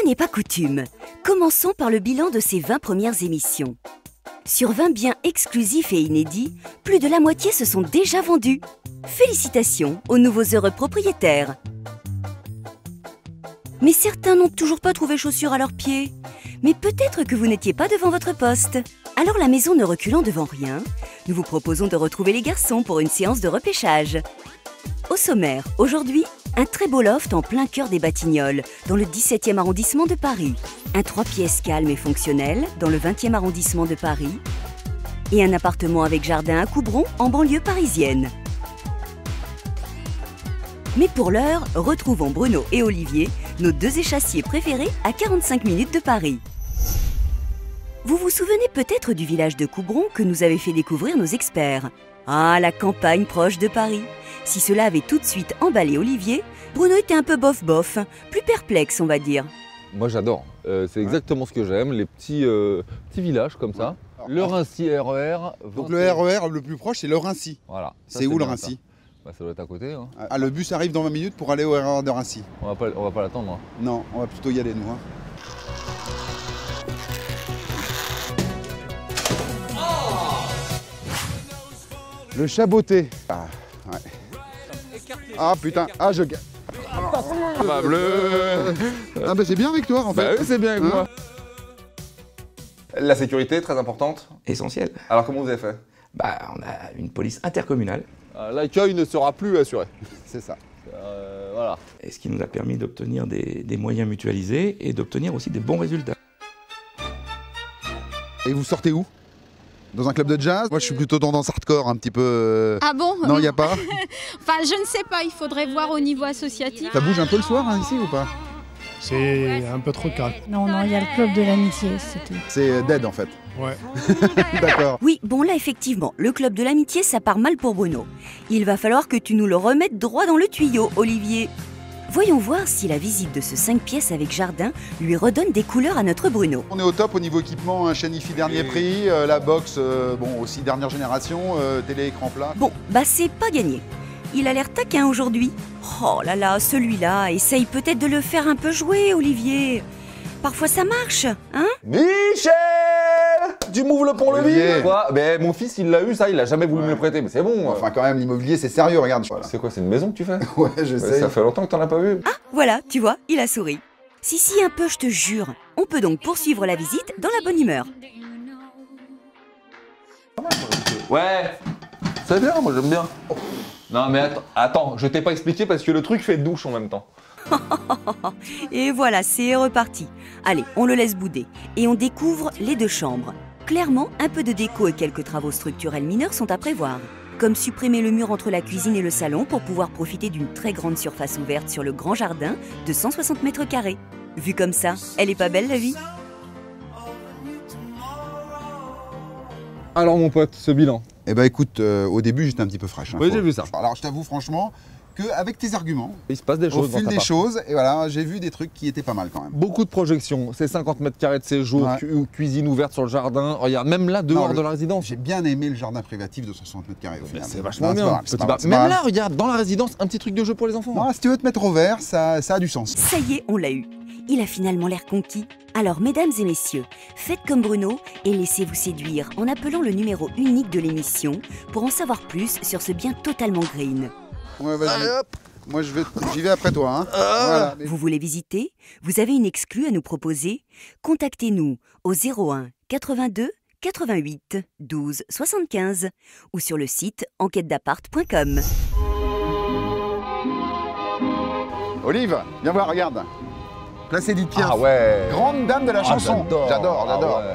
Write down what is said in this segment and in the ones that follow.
n'est pas coutume, commençons par le bilan de ces 20 premières émissions. Sur 20 biens exclusifs et inédits, plus de la moitié se sont déjà vendus. Félicitations aux nouveaux heureux propriétaires. Mais certains n'ont toujours pas trouvé chaussures à leurs pieds. Mais peut-être que vous n'étiez pas devant votre poste. Alors la maison ne reculant devant rien, nous vous proposons de retrouver les garçons pour une séance de repêchage. Au sommaire, aujourd'hui, un très beau loft en plein cœur des Batignolles, dans le 17e arrondissement de Paris. Un 3 pièces calme et fonctionnel, dans le 20e arrondissement de Paris. Et un appartement avec jardin à Coubron, en banlieue parisienne. Mais pour l'heure, retrouvons Bruno et Olivier, nos deux échassiers préférés à 45 minutes de Paris. Vous vous souvenez peut-être du village de Coubron que nous avaient fait découvrir nos experts. Ah, la campagne proche de Paris. Si cela avait tout de suite emballé Olivier, Bruno était un peu bof-bof, plus perplexe on va dire. Moi j'adore, c'est exactement ce que j'aime, les petits villages comme ça. Le Rincy RER. Donc le RER le plus proche c'est le Rincy. Voilà. C'est où le Rincy? Bah, ça doit être à côté. Hein. Ah, le bus arrive dans 20 minutes pour aller au RER de Rincy. On va pas l'attendre. Hein. Non, on va plutôt y aller nous. Hein. Le Chaboté. Ah, ouais. Ah putain, ah je... Bah, bleu. Ah bah c'est bien avec toi en fait. Bah oui, c'est bien avec moi. La sécurité, très importante. Essentiel. Alors comment vous avez fait? Bah, on a une police intercommunale. L'accueil ne sera plus assuré. C'est ça. Voilà. Et ce qui nous a permis d'obtenir des moyens mutualisés et d'obtenir aussi des bons résultats. Et vous sortez où? Dans un club de jazz? Moi je suis plutôt tendance hardcore un petit peu. Ah bon? Non, il n'y a pas? Enfin, je ne sais pas, il faudrait voir au niveau associatif. Ça bouge un peu le soir hein, ici ou pas? C'est un peu trop calme. Non, il y a le club de l'amitié, c'est tout. C'est dead en fait. Ouais. D'accord. Oui, bon là effectivement, le club de l'amitié ça part mal pour Bruno. Il va falloir que tu nous le remettes droit dans le tuyau, Olivier. Voyons voir si la visite de ce 5 pièces avec jardin lui redonne des couleurs à notre Bruno. On est au top au niveau équipement, un Chenifi dernier prix, la box bon aussi dernière génération, télé écran plat. Bon, bah c'est pas gagné. Il a l'air taquin aujourd'hui. Oh là là, celui-là, essaye peut-être de le faire un peu jouer, Olivier. Parfois ça marche, hein? Michel! Tu m'ouvres le pont-levis? Quoi? Ben mon fils il l'a eu ça, il a jamais voulu me le prêter, mais c'est bon. Enfin quand même l'immobilier c'est sérieux, regarde. Voilà. C'est quoi, c'est une maison que tu fais? Ouais, je sais. Ça fait longtemps que t'en as pas vu. Ah, voilà, tu vois, il a souri. Si, un peu, je te jure. On peut donc poursuivre la visite dans la bonne humeur. Ouais, c'est bien, moi j'aime bien. Non mais attends, je t'ai pas expliqué parce que le truc fait douche en même temps. Et voilà, c'est reparti. Allez, on le laisse bouder. Et on découvre les 2 chambres. Clairement, un peu de déco et quelques travaux structurels mineurs sont à prévoir. Comme supprimer le mur entre la cuisine et le salon pour pouvoir profiter d'une très grande surface ouverte sur le grand jardin de 160 mètres carrés. Vu comme ça, elle est pas belle la vie? Alors mon pote, ce bilan. Eh ben écoute, au début j'étais un petit peu fraîche. Hein, Oui, j'ai vu ça. Alors je t'avoue franchement qu'avec tes arguments, Il se passe des au choses dans fil ta des part. choses, et voilà, j'ai vu des trucs qui étaient pas mal quand même. Beaucoup de projections, c'est 50 mètres carrés de séjour, Ouais. cuisine ouverte sur le jardin. Regarde, même là, dehors Non, de la résidence. J'ai bien aimé le jardin privatif de 160 mètres carrés au final. C'est vachement Non, bien. pas mal, c'est pas mal, c'est pas Même mal. là, regarde, dans la résidence, un petit truc de jeu pour les enfants. Non, si tu veux te mettre au vert, ça a du sens. Ça y est, on l'a eu. Il a finalement l'air conquis. Alors, mesdames et messieurs, faites comme Bruno et laissez-vous séduire en appelant le numéro unique de l'émission pour en savoir plus sur ce bien totalement green. Ouais, vas-y. Moi j'y vais après toi. Hein. Voilà, mais... Vous voulez visiter? Vous avez une exclue à nous proposer? Contactez-nous au 01 82 88 12 75 ou sur le site enquêtedappart.com. Olive, viens voir, regarde. Place Edith Piaf. Ah ouais. Grande dame de la chanson. J'adore. Ah ouais.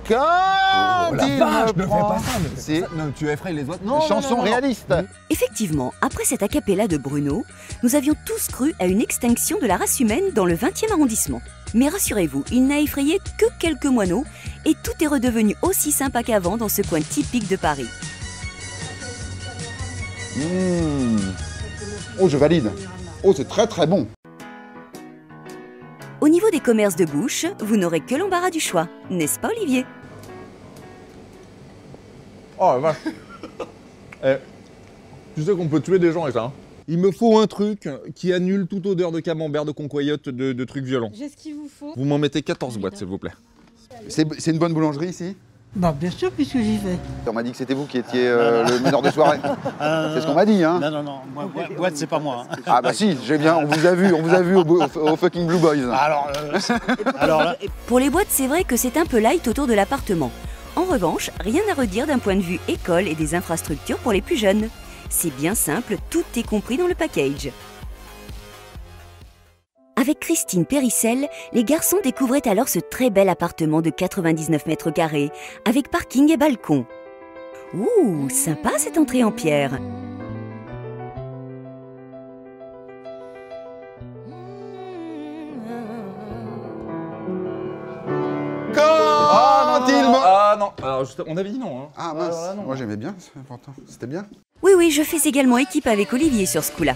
Quand la il vache, me ne fais prend- pas ça, C'est Non, tu effraies les autres. une chanson réaliste. Effectivement, après cet a cappella de Bruno, nous avions tous cru à une extinction de la race humaine dans le 20e arrondissement. Mais rassurez-vous, il n'a effrayé que quelques moineaux et tout est redevenu aussi sympa qu'avant dans ce coin typique de Paris. Oh, je valide. Oh, c'est très très bon. Au niveau des commerces de bouche, vous n'aurez que l'embarras du choix, n'est-ce pas Olivier? Oh la vache. Tu sais qu'on peut tuer des gens avec ça. Hein. Il me faut un truc qui annule toute odeur de camembert, de concoyote, de trucs violents. J'ai ce qu'il vous faut. Vous m'en mettez 14 boîtes, s'il vous plaît. C'est une bonne boulangerie ici? Bah bien sûr, puisque j'y vais. On m'a dit que c'était vous qui étiez le meneur de soirée. C'est ce qu'on m'a dit, hein. Non, moi, boîte, c'est pas moi. Hein. Ah bah si, j'ai bien, on vous a vu au fucking Blue Boys. Alors là... Pour les boîtes, c'est vrai que c'est un peu light autour de l'appartement. En revanche, rien à redire d'un point de vue école et des infrastructures pour les plus jeunes. C'est bien simple, tout est compris dans le package. Avec Christine Périssel, les garçons découvraient alors ce très bel appartement de 99 mètres carrés, avec parking et balcon. Ouh, sympa cette entrée en pierre. Ah non, alors on avait dit non. Hein. Ah mince, là, non. Moi j'aimais bien, c'est important. C'était bien. Oui, je fais également équipe avec Olivier sur ce coup-là.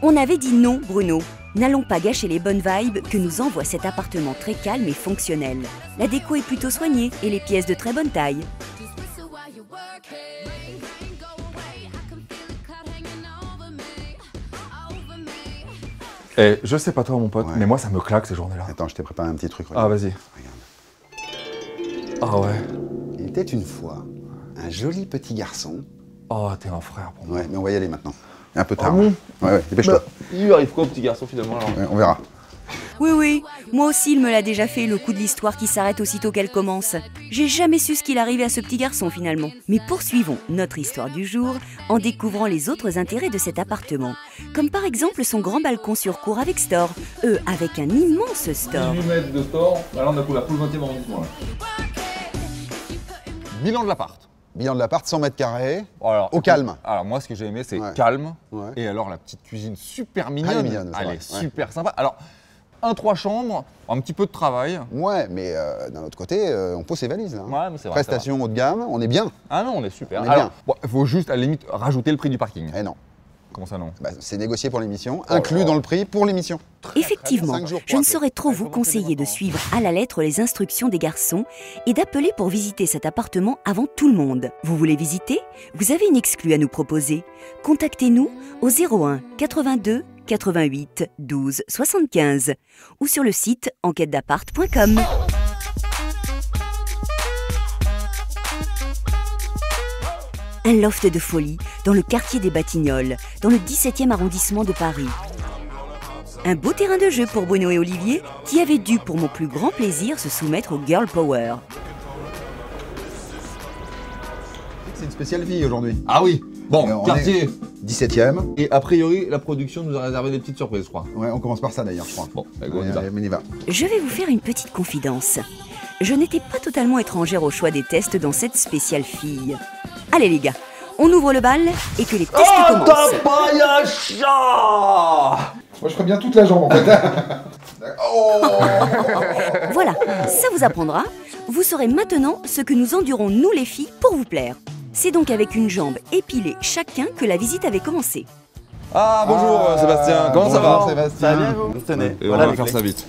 On avait dit non, Bruno. N'allons pas gâcher les bonnes vibes que nous envoie cet appartement très calme et fonctionnel. La déco est plutôt soignée et les pièces de très bonne taille. Eh, je sais pas toi mon pote, Ouais. mais moi ça me claque ces journées-là. Attends, je t'ai préparé un petit truc. Ah Regarde. vas-y. Regarde. Ah ouais. Il était une fois un joli petit garçon. Oh t'es un frère pour moi. Ouais, mais on va y aller maintenant. Un peu tard. Ah bon? Ouais, dépêche-toi. Il lui arrive quoi au petit garçon finalement alors? Ouais, on verra. Oui, moi aussi il me l'a déjà fait, le coup de l'histoire qui s'arrête aussitôt qu'elle commence. J'ai jamais su ce qu'il arrivait à ce petit garçon finalement. Mais poursuivons notre histoire du jour en découvrant les autres intérêts de cet appartement. Comme par exemple son grand balcon sur cour avec store, avec un immense store. 18 mètres de store, là on a couvert tout le 20e arrondissement là. Bilan de l'appart. Bilan de l'appart, 100 mètres carrés. Alors, Au calme. Alors moi ce que j'ai aimé c'est Ouais. calme. Ouais. Et alors la petite cuisine super mignonne. Elle est mignonne, c'est Elle vrai. est super sympa. Alors, 3 chambres, un petit peu de travail. Ouais, mais d'un autre côté, on pose ses valises là. hein. Ouais, mais c'est vrai. Prestation haut de gamme, on est bien. Ah non, on est super. On est Alors, bien. bon, il faut juste à la limite rajouter le prix du parking. Eh non, Comment ça non? bah, c'est négocié pour l'émission, Oh inclus là. dans le prix pour l'émission. Effectivement, 5 jours pour je ne appeler. saurais trop vous conseiller de suivre à la lettre les instructions des garçons et d'appeler pour visiter cet appartement avant tout le monde. Vous voulez visiter? Vous avez une exclue à nous proposer. Contactez-nous au 01 82 88 12 75 ou sur le site enquêtedappart.com. Un loft de folie dans le quartier des Batignolles, dans le 17e arrondissement de Paris. Un beau terrain de jeu pour Bruno et Olivier, qui avaient dû, pour mon plus grand plaisir, se soumettre au Girl Power. C'est une spéciale vie aujourd'hui. Ah oui. Bon, On quartier. est 17e. Et a priori, la production nous a réservé des petites surprises, je crois. Ouais, on commence par ça d'ailleurs, je crois. Bon, bah, go, on y va. Allez, on y va. Je vais vous faire une petite confidence. Je n'étais pas totalement étrangère au choix des tests dans cette spéciale fille. Allez les gars, on ouvre le bal et que les tests commencent. Moi je ferais bien toute la jambe en fait. Oh. Voilà, ça vous apprendra. Vous saurez maintenant ce que nous endurons nous les filles pour vous plaire. C'est donc avec une jambe épilée chacun que la visite avait commencé. Ah bonjour Sébastien, comment ça va? Sébastien. Ça va bien vous? Tenez, Et voilà on va les faire clés. ça vite.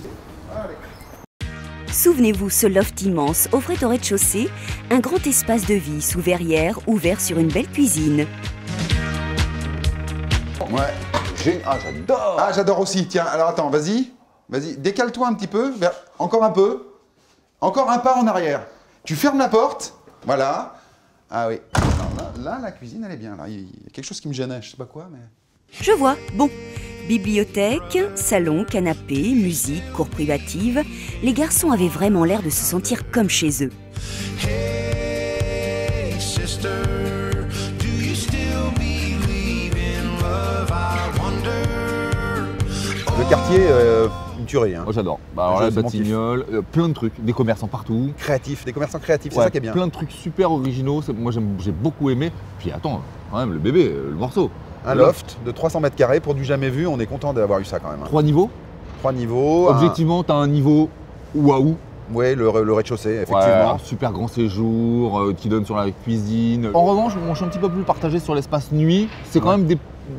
Souvenez-vous, ce loft immense offrait au rez-de-chaussée un grand espace de vie sous verrière ouvert sur une belle cuisine. Ouais. Ah j'adore. Ah j'adore aussi. Tiens, alors attends, vas-y, décale-toi un petit peu, encore un peu, encore un pas en arrière. Tu fermes la porte, voilà. Ah oui. Alors là, la cuisine elle est bien. Là, il y a quelque chose qui me gênait, je sais pas quoi, mais. Je vois, bon. Bibliothèque, salon, canapé, musique, cour privative. Les garçons avaient vraiment l'air de se sentir comme chez eux. Le quartier, une tuerie. Hein. Moi j'adore. Bah, alors là, Je m'en kiffe. Batignolles, plein de trucs, des commerçants partout. Créatif, des commerçants créatifs, c'est Ouais, ça qui est bien. plein de trucs super originaux. Moi j'ai beaucoup aimé. Puis attends, quand même le bébé, le morceau. Un loft de 300 mètres carrés pour du jamais vu, on est content d'avoir eu ça quand même. hein. 3 niveaux. 3 niveaux. Objectivement, t'as un niveau waouh. Ouais, le rez-de-chaussée, Ouais, effectivement. un super grand séjour qui donne sur la cuisine. En revanche, moi je suis un petit peu plus partagé sur l'espace nuit. C'est quand même des.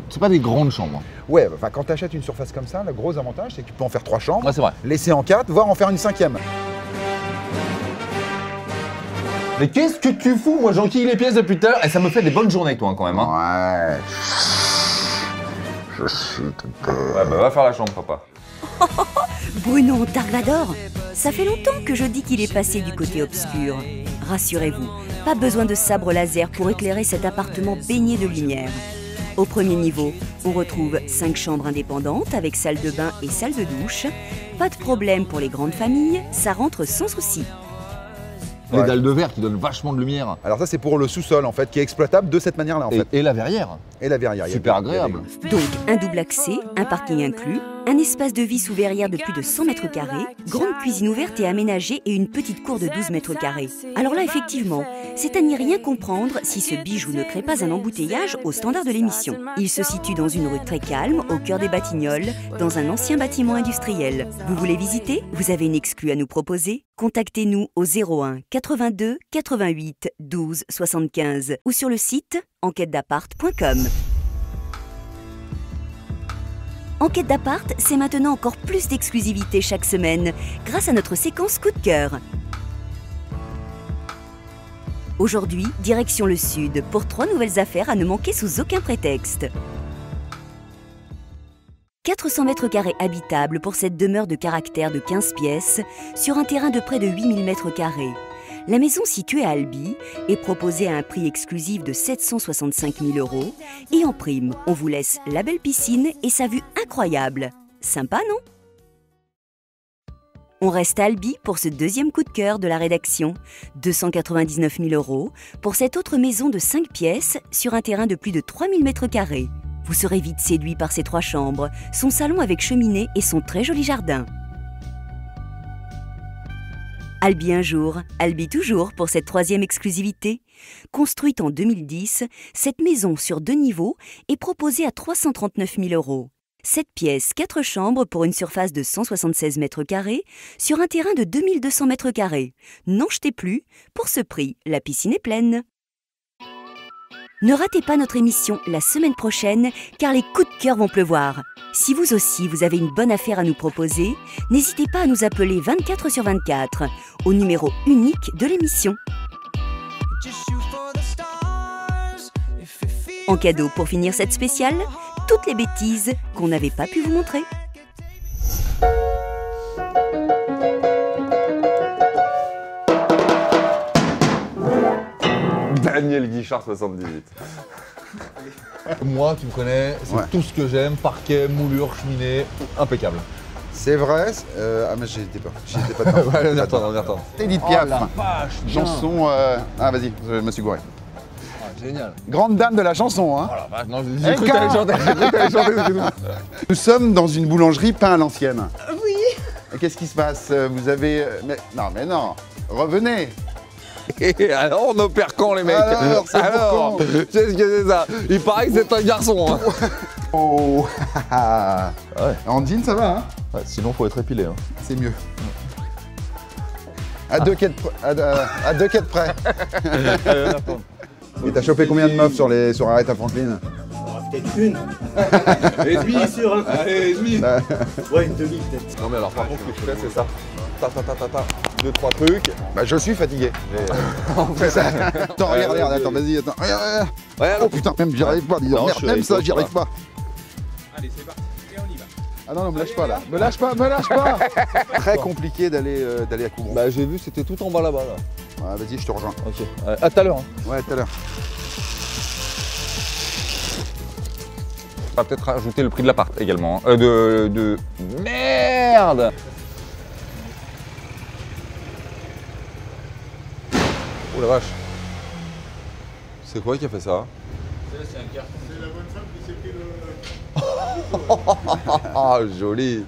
C'est pas des grandes chambres. Ouais, enfin, quand tu achètes une surface comme ça, le gros avantage, c'est que tu peux en faire 3 chambres, Ouais, c'est vrai. laisser en 4, voire en faire une 5e. Mais qu'est-ce que tu fous? Moi j'enquille les pièces depuis tout à l'heure et ça me fait des bonnes journées, toi, quand même. Hein. Ouais. je suis Ouais, bah va faire la chambre, papa. Bruno Darvador, ça fait longtemps que je dis qu'il est passé du côté obscur. Rassurez-vous, pas besoin de sabre laser pour éclairer cet appartement baigné de lumière. Au premier niveau, on retrouve 5 chambres indépendantes avec salle de bain et salle de douche. Pas de problème pour les grandes familles, ça rentre sans souci. Les dalles de verre qui donnent vachement de lumière. Alors ça c'est pour le sous-sol en fait, qui est exploitable de cette manière-là en fait. Et la verrière. Et la verrière. Super agréable. Donc, un double accès, un parking inclus, un espace de vie sous verrière de plus de 100 mètres carrés, grande cuisine ouverte et aménagée et une petite cour de 12 mètres carrés. Alors là, effectivement, c'est à n'y rien comprendre si ce bijou ne crée pas un embouteillage au standard de l'émission. Il se situe dans une rue très calme, au cœur des Batignolles, dans un ancien bâtiment industriel. Vous voulez visiter? Vous avez une exclue à nous proposer? Contactez-nous au 01 82 88 12 75 ou sur le site enquêtedappart.com. Enquête d'appart, c'est maintenant encore plus d'exclusivité chaque semaine grâce à notre séquence coup de cœur. Aujourd'hui, direction le sud pour 3 nouvelles affaires à ne manquer sous aucun prétexte. 400 mètres carrés habitables pour cette demeure de caractère de 15 pièces sur un terrain de près de 8000 mètres carrés. La maison située à Albi est proposée à un prix exclusif de 765 000 € et en prime, on vous laisse la belle piscine et sa vue incroyable. Sympa, non? On reste à Albi pour ce deuxième coup de cœur de la rédaction. 299 000 € pour cette autre maison de 5 pièces sur un terrain de plus de 3000 mètres carrés. Vous serez vite séduit par ses 3 chambres, son salon avec cheminée et son très joli jardin. Albi un jour, Albi toujours pour cette 3e exclusivité. Construite en 2010, cette maison sur 2 niveaux est proposée à 339 000 €. 7 pièces, 4 chambres pour une surface de 176 mètres carrés sur un terrain de 2200 mètres carrés. N'en jetez plus, pour ce prix, la piscine est pleine. Ne ratez pas notre émission la semaine prochaine car les coups de cœur vont pleuvoir. Si vous aussi vous avez une bonne affaire à nous proposer, n'hésitez pas à nous appeler 24 sur 24 au numéro unique de l'émission. En cadeau pour finir cette spéciale, toutes les bêtises qu'on n'avait pas pu vous montrer. Daniel Guichard 78. Moi, tu me connais, c'est tout ce que j'aime, parquet, moulure, cheminée, impeccable. C'est vrai, ah mais j'y étais pas. On y retourne. Edith Piaf, chanson, ah vas-y, je me suis gouré. Génial. Grande dame de la chanson, hein. Oh la vache, non, j'ai cru que t'allais chanter. Nous sommes dans une boulangerie pain à l'ancienne. Oui. Et qu'est-ce qui se passe? Vous avez... Mais non, revenez. Et alors, on opère quand, les mecs? Alors, c'est pour quand? Qu'est-ce que c'est ça? Il paraît que c'est un garçon, hein. Oh. Ouais. En jean, ça va, hein. Ouais, sinon, faut être épilé. Hein. C'est mieux. À 2 quêtes près. Et t'as chopé combien de meufs sur Aretha Franklin? Peut-être une. Et demie, bien sûr. Hein. Allez, et demie. Ouais, une demi peut-être. Non, mais alors, par contre, ce que je fais, c'est ça. Ta. 2-3 trucs. Bah, je suis fatigué. On fait ça. Attends, regarde, attends, vas-y, attends. Regarde. Oh putain, même j'y arrive pas, dis donc. Merde, même ça, j'y arrive pas. Allez, c'est parti. Et on y va. Ah non, me lâche pas là. Me lâche pas. Très compliqué d'aller à Coubron. Bah, j'ai vu, c'était tout en bas là-bas. Là. Ouais, vas-y, je te rejoins. Ok. À tout à l'heure. Hein. Ouais, tout à l'heure. On va peut-être rajouter le prix de l'appart également. De... Merde. Oh la vache. C'est quoi qui a fait ça? C'est un carton. C'est la bonne femme qui s'est pris le... Ah, joli.